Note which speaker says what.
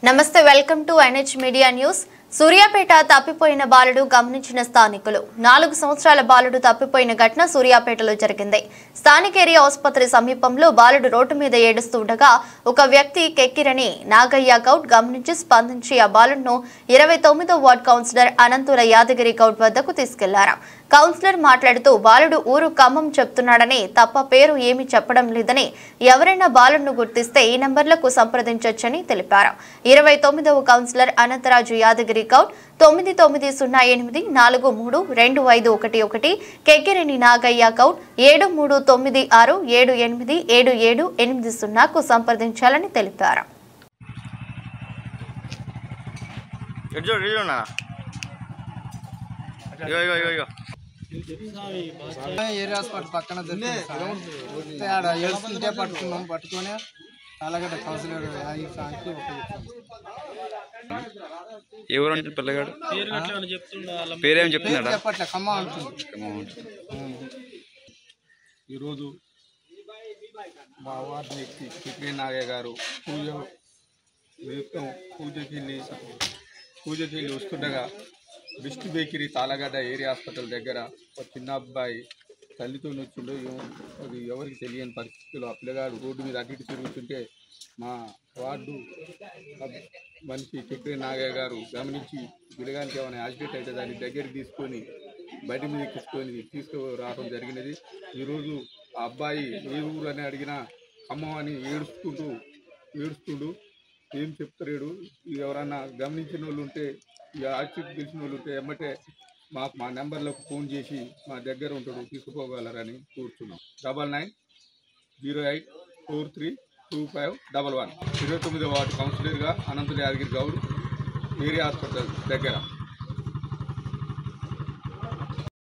Speaker 1: నమస్తే welcome to NH media news. Suryapet తప్పిపోయిన బాలుడు గమనించిన స్థానికులు. 4 సంవత్సరాల బాలుడు తప్పిపోయిన ఘటన సూర్యాపేటలో జరిగింది. స్థానిక ఏరియా ఆసుపత్రి సమీపంలో బాలుడు రోడ్డు మీద ఏడుస్తుండగా ఒక వ్యక్తి కెక్కిరని నాగయ్య గౌడ్ గమనించి స్పందించి ఆ బాలుడును 29వ వార్డు కౌన్సిలర్ అనంతుల యాదగిరి గౌడ్ వద్దకు తీసుకెళ్లారు. కౌన్సిలర్ మాట్లాడుతూ బాలుడు ఊరు ఖమ్మం చెప్తున్నాడని తప్ప పేరు ఏమీ చెప్పడం లేదని, ఎవరైనా బాలుడును గుర్తిస్తే ఈ నంబర్లకు సంప్రదించొచ్చని తెలిపారు. 29వ కౌన్సిలర్ అనంతరాజు యాదగిరి గౌడ్ 9908432511 కెక్కిరిని నాగయ్య గౌడ్ 7396787780కు సంప్రదించాలని తెలిపారు.
Speaker 2: ఏరియా హాస్పిటల్ పక్కన పట్టుకొని తాళగడ్డ కౌన్సిలర్
Speaker 3: ఎవరు పిల్లగాడు పేరేం చెప్తున్నాడు?
Speaker 2: చెప్పట్లే ఖమ్మం అంటుంది.
Speaker 4: ఈరోజు మా వార్డు వ్యక్తి కిక్రీ నాగయ్య గారు పూజకి వెళ్ళి వస్తుండగా బెస్ట్ బేకరీ తాళగడ్డ ఏరియా హాస్పిటల్ దగ్గర ఒక చిన్న అబ్బాయి తల్లితో వచ్చిండో అది ఎవరికి తెలియని పరిస్థితుల్లో ఆ పిల్లగాడు రోడ్డు మీద అటు ఇటు తిరుగుతుంటే మా వార్డు మనిషి కిక్రీ నాగయ్య గారు గమనించి పిల్లగానికి ఏమైనా యాక్సిడెంట్ అయితే దాన్ని దగ్గరికి తీసుకొని బయట మీద తీసుకురావడం జరిగినది. ఈరోజు ఆ అబ్బాయి ఏ ఊరు అని అడిగినా ఖమ్మం అని ఏడుస్తుండు ఏం చెప్తాడు. ఎవరన్నా గమనించిన వాళ్ళు ఉంటే ఈ ఆర్చికి తెలిసిన వాళ్ళు ఉంటే ఎమ్మటే మా నెంబర్లకు ఫోన్ చేసి మా దగ్గర ఉంటాడు తీసుకుపోగలరని కూర్చున్నాం. 9998432511. 29వ వార్డు కౌన్సిలర్గా అనంతుల యాదగిరి గౌడ్ ఏరియా హాస్పిటల్ దగ్గర.